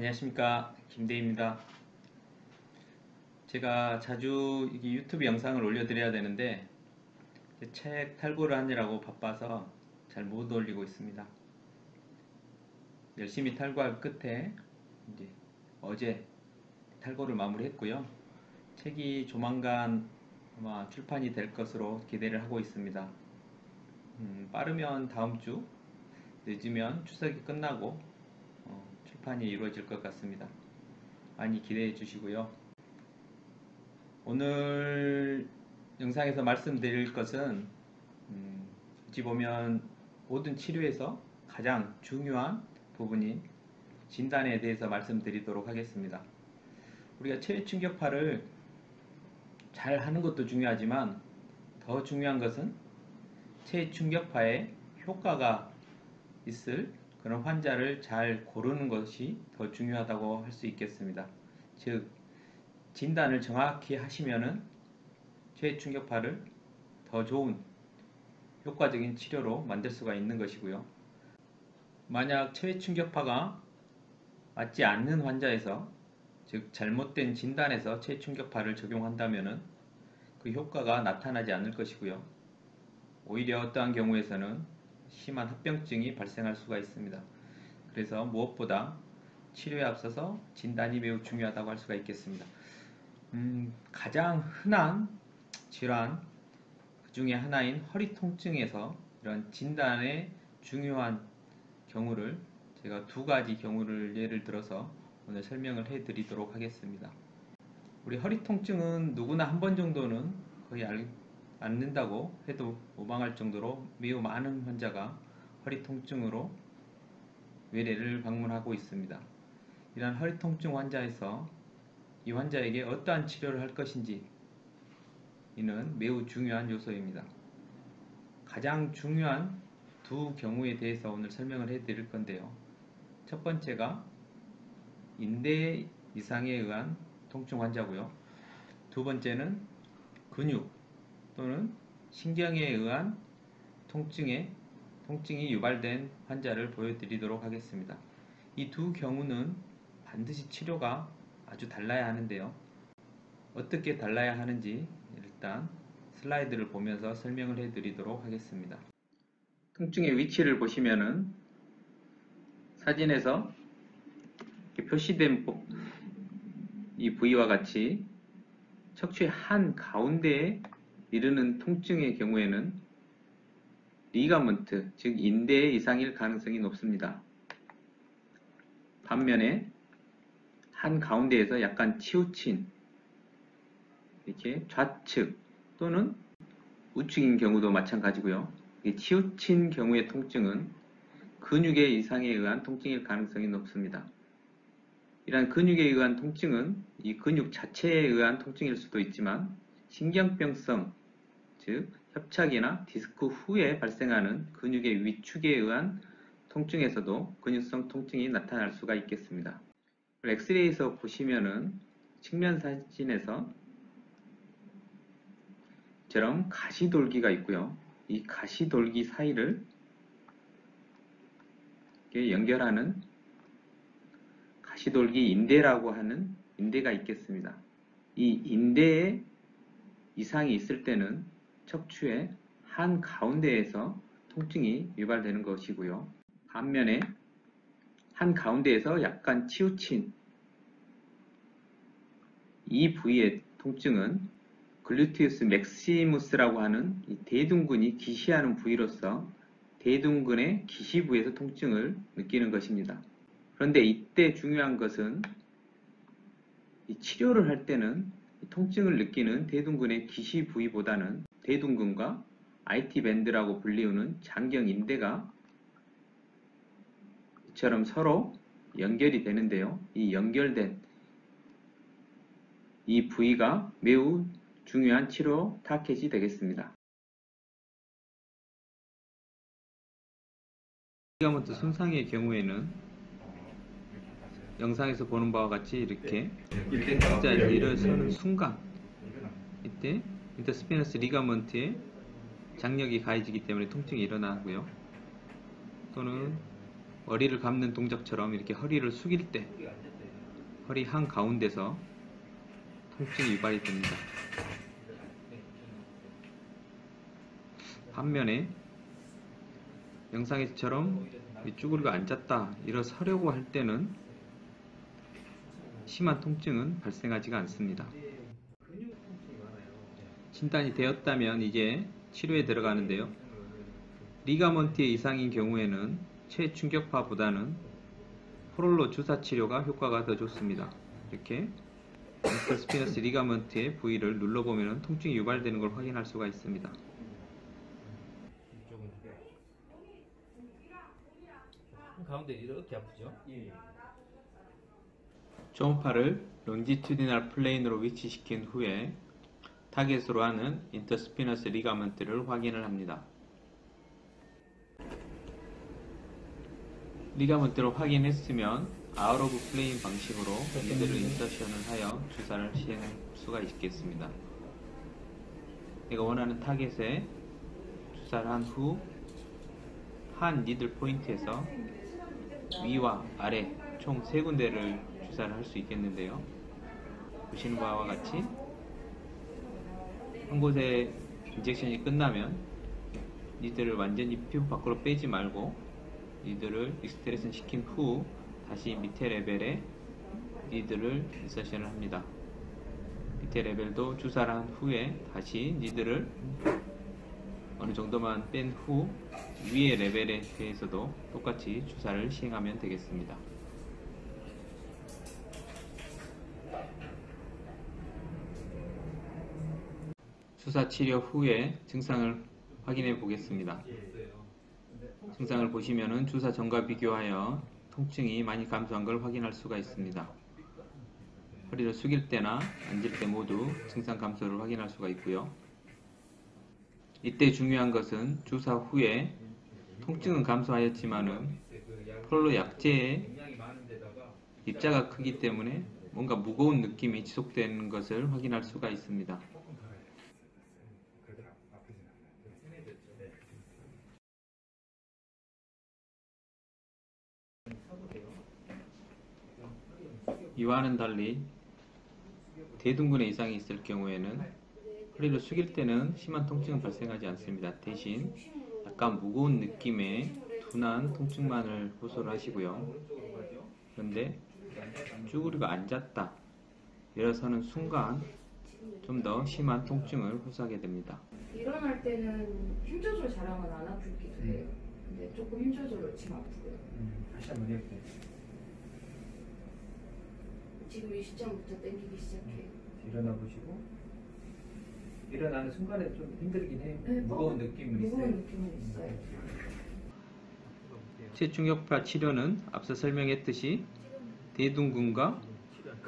안녕하십니까, 김대희입니다. 제가 자주 이게 유튜브 영상을 올려드려야 되는데 책 탈고를 하느라고 바빠서 잘 못 올리고 있습니다. 열심히 탈고할 끝에 이제 어제 탈고를 마무리했고요. 책이 조만간 아마 출판이 될 것으로 기대를 하고 있습니다. 빠르면 다음 주, 늦으면 추석이 끝나고 출판이 이루어질 것 같습니다. 많이 기대해 주시고요. 오늘 영상에서 말씀드릴 것은 어찌 보면 모든 치료에서 가장 중요한 부분인 진단에 대해서 말씀드리도록 하겠습니다. 우리가 체외 충격파를 잘 하는 것도 중요하지만 더 중요한 것은 체외 충격파에 효과가 있을 그런 환자를 잘 고르는 것이 더 중요하다고 할 수 있겠습니다. 즉, 진단을 정확히 하시면은 체외 충격파를 더 좋은 효과적인 치료로 만들 수가 있는 것이고요. 만약 체외 충격파가 맞지 않는 환자에서, 즉 잘못된 진단에서 체외 충격파를 적용한다면은 그 효과가 나타나지 않을 것이고요. 오히려 어떠한 경우에서는 심한 합병증이 발생할 수가 있습니다. 그래서 무엇보다 치료에 앞서서 진단이 매우 중요하다고 할 수가 있겠습니다. 가장 흔한 질환 그 중에 하나인 허리 통증에서 이런 진단의 중요한 경우를 제가 두 가지 경우를 예를 들어서 오늘 설명을 해 드리도록 하겠습니다. 우리 허리 통증은 누구나 한 번 정도는 거의 앓는다고 해도 무방할 정도로 매우 많은 환자가 허리 통증으로 외래를 방문하고 있습니다. 이러한 허리 통증 환자에서 이 환자에게 어떠한 치료를 할 것인지 이는 매우 중요한 요소입니다. 가장 중요한 두 경우에 대해서 오늘 설명을 해 드릴 건데요. 첫 번째가 인대 이상에 의한 통증 환자고요. 두 번째는 근육 또는 신경에 의한 통증이 유발된 환자를 보여드리도록 하겠습니다. 이 두 경우는 반드시 치료가 아주 달라야 하는데요. 어떻게 달라야 하는지 일단 슬라이드를 보면서 설명을 해 드리도록 하겠습니다. 통증의 위치를 보시면은 사진에서 표시된 이 부위와 같이 척추의 한 가운데에 이르는 통증의 경우에는 리가먼트, 즉 인대 이상일 가능성이 높습니다. 반면에 한 가운데에서 약간 치우친 이렇게 좌측 또는 우측인 경우도 마찬가지고요. 치우친 경우의 통증은 근육의 이상에 의한 통증일 가능성이 높습니다. 이러한 근육에 의한 통증은 이 근육 자체에 의한 통증일 수도 있지만 신경병성, 즉 협착이나 디스크 후에 발생하는 근육의 위축에 의한 통증에서도 근육성 통증이 나타날 수가 있겠습니다. 엑스레이에서 보시면은 측면 사진에서 처럼 가시돌기가 있고요. 이 가시돌기 사이를 연결하는 가시돌기 인대라고 하는 인대가 있겠습니다. 이 인대에 이상이 있을 때는 척추의 한 가운데에서 통증이 유발되는 것이고요. 반면에 한 가운데에서 약간 치우친 이 부위의 통증은 글루티우스 맥시무스라고 하는 이 대둔근이 기시하는 부위로서 대둔근의 기시부에서 통증을 느끼는 것입니다. 그런데 이때 중요한 것은 이 치료를 할 때는 통증을 느끼는 대둔근의 기시 부위보다는 대둔근과 IT 밴드라고 불리우는 장경인대가 이처럼 서로 연결이 되는데요. 이 연결된 이 부위가 매우 중요한 치료 타겟이 되겠습니다. 리가먼트 손상의 경우에는 영상에서 보는 바와 같이 이렇게 진짜 일어서는 순간 이때 인터스피너스 리가먼트에 장력이 가해지기 때문에 통증이 일어나고요. 또는 머리를 감는 동작처럼 이렇게 허리를 숙일 때 허리 한가운데서 통증이 유발이 됩니다. 반면에 영상에서처럼 쭈그리고 앉았다 일어서려고 할 때는 심한 통증은 발생하지가 않습니다. 진단이 되었다면 이제 치료에 들어가는데요. 리가먼트의 이상인 경우에는 최충격파보다는 프롤로 주사 치료가 효과가 더 좋습니다. 이렇게 인터스피너스 리가먼트의 부위를 눌러보면 통증이 유발되는 걸 확인할 수가 있습니다. 가운데 이렇게 아프죠? 예. 초음파를 론지튜디널 플레인으로 위치시킨 후에 타겟으로 하는 인터스피너스 리가먼트를 확인을 합니다. 리가먼트를 확인했으면 아웃 오브 플레인 방식으로 니들을 인서션을 하여 주사를 시행할 수가 있겠습니다. 내가 원하는 타겟에 주사를 한 후 한 니들 포인트에서 위와 아래 총 3군데를 주사를 할 수 있겠는데요. 보시는 바와 같이 한 곳에 인젝션이 끝나면 니들을 완전히 피부 밖으로 빼지 말고 니들을 익스트레슨 시킨 후 다시 밑에 레벨에 니들을 인서션을 합니다. 밑에 레벨도 주사를 한 후에 다시 니들을 어느 정도만 뺀 후 위의 레벨에 대해서도 똑같이 주사를 시행하면 되겠습니다. 주사 치료 후에 증상을 확인해 보겠습니다. 증상을 보시면은 주사 전과 비교하여 통증이 많이 감소한 걸 확인할 수가 있습니다. 허리를 숙일 때나 앉을 때 모두 증상 감소를 확인할 수가 있고요. 이때 중요한 것은 주사 후에 통증은 감소하였지만은 프롤로 약제의 입자가 크기 때문에 뭔가 무거운 느낌이 지속되는 것을 확인할 수가 있습니다. 이와는 달리 대둔근에 이상이 있을 경우에는 허리를 숙일 때는 심한 통증은 발생하지 않습니다. 대신 약간 무거운 느낌의 둔한 통증만을 호소를 하시고요. 그런데 쭈그리고 앉았다 일어서는 순간 좀 더 심한 통증을 호소하게 됩니다. 일어날 때는 힘 조절 잘하면 안 아프기도 해요. 근데 조금 힘 조절로 지금 아프고요. 다시 한번 해볼게요. 지금 이 시점부터 당기기 시작해요. 일어나 보시고 일어나는 순간에 좀 힘들긴 해요. 네, 무거운 느낌은 있어요. 무거운 느낌은 있어요. 최충격파 치료는 앞서 설명했듯이 대둔근과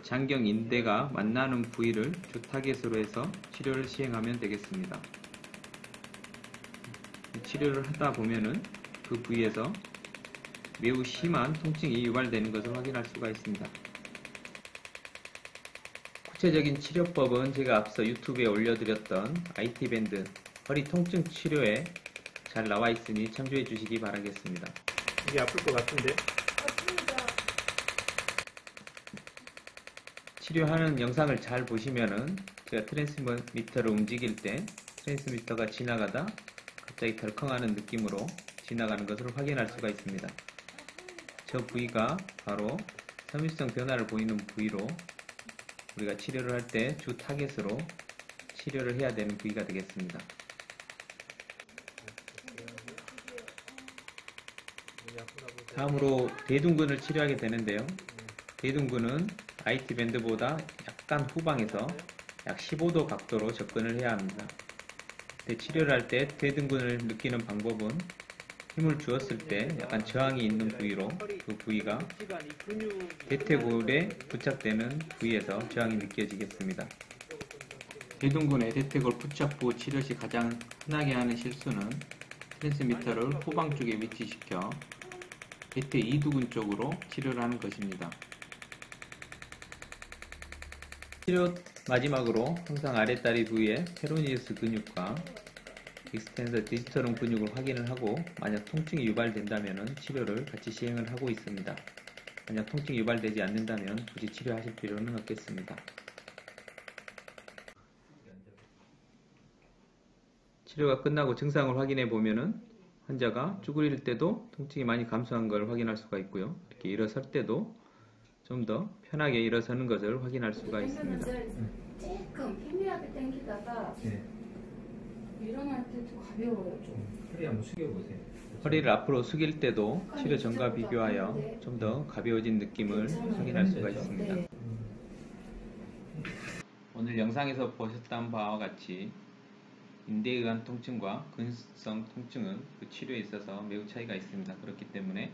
장경인대가 만나는 부위를 주 타겟으로 해서 치료를 시행하면 되겠습니다. 치료를 하다 보면은 그 부위에서 매우 심한 통증이 유발되는 것을 확인할 수가 있습니다. 구체적인 치료법은 제가 앞서 유튜브에 올려드렸던 IT밴드 허리 통증 치료에 잘 나와 있으니 참조해 주시기 바라겠습니다. 이게 아플 것 같은데? 맞습니다. 치료하는 영상을 잘 보시면은 제가 트랜스미터를 움직일 때 트랜스미터가 지나가다 갑자기 덜컹하는 느낌으로 지나가는 것을 확인할 수가 있습니다. 저 부위가 바로 섬유성 변화를 보이는 부위로 우리가 치료를 할 때 주 타겟으로 치료를 해야 되는 부위가 되겠습니다. 다음으로 대둔근을 치료하게 되는데요. 대둔근은 IT밴드보다 약간 후방에서 약 15도 각도로 접근을 해야 합니다. 치료를 할 때 대둔근을 느끼는 방법은 힘을 주었을 때 약간 저항이 있는 부위로 그 부위가 대퇴골에 부착되는 부위에서 저항이 느껴지겠습니다. 대둔근의 대퇴골 부착부 치료 시 가장 흔하게 하는 실수는 트랜스미터를 후방 쪽에 위치시켜 대퇴 이두근 쪽으로 치료를 하는 것입니다. 치료 마지막으로 항상 아랫다리 부위의 페로니우스 근육과 익스텐더 디지털은 근육을 확인을 하고 만약 통증이 유발된다면 치료를 같이 시행을 하고 있습니다. 만약 통증이 유발되지 않는다면 굳이 치료하실 필요는 없겠습니다. 치료가 끝나고 증상을 확인해 보면은 환자가 쭈그릴 때도 통증이 많이 감소한 걸 확인할 수가 있고요. 이렇게 일어설 때도 좀 더 편하게 일어서는 것을 확인할 수가 있습니다. 조금 희미하게 당기다가 네. 일어날 때도 가벼워요 좀. 허리 한번 숙여보세요. 허리를 앞으로 숙일 때도 치료 전과 비교하여 좀 더 가벼워진 느낌을 확인할 수가 있습니다. 네. 오늘 영상에서 보셨던 바와 같이 인대에 의한 통증과 근육성 통증은 그 치료에 있어서 매우 차이가 있습니다. 그렇기 때문에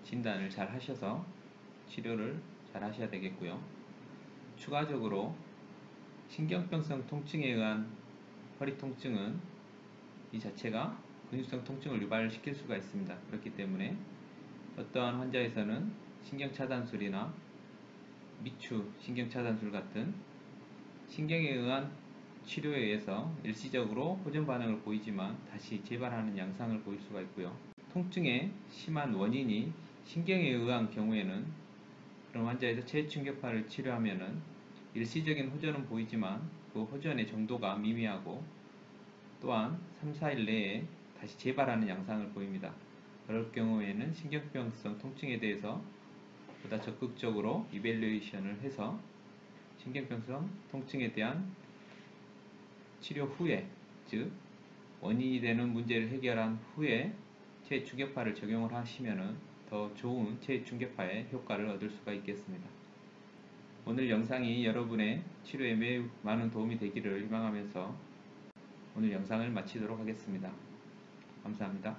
진단을 잘 하셔서 치료를 잘 하셔야 되겠고요. 추가적으로 신경병성 통증에 의한 허리 통증은 이 자체가 근육성 통증을 유발시킬 수가 있습니다. 그렇기 때문에 어떠한 환자에서는 신경차단술이나 미추 신경차단술 같은 신경에 의한 치료에 의해서 일시적으로 호전 반응을 보이지만 다시 재발하는 양상을 보일 수가 있고요. 통증의 심한 원인이 신경에 의한 경우에는 그런 환자에서 체충격파를 치료하면은 일시적인 호전은 보이지만 그 호전의 정도가 미미하고 또한 3, 4일 내에 다시 재발하는 양상을 보입니다. 그럴 경우에는 신경병성 통증에 대해서 보다 적극적으로 이밸류에이션을 해서 신경병성 통증에 대한 치료 후에, 즉 원인이 되는 문제를 해결한 후에 체충격파를 적용을 하시면 더 좋은 체충격파의 효과를 얻을 수가 있겠습니다. 오늘 영상이 여러분의 치료에 매우 많은 도움이 되기를 희망하면서 오늘 영상을 마치도록 하겠습니다. 감사합니다.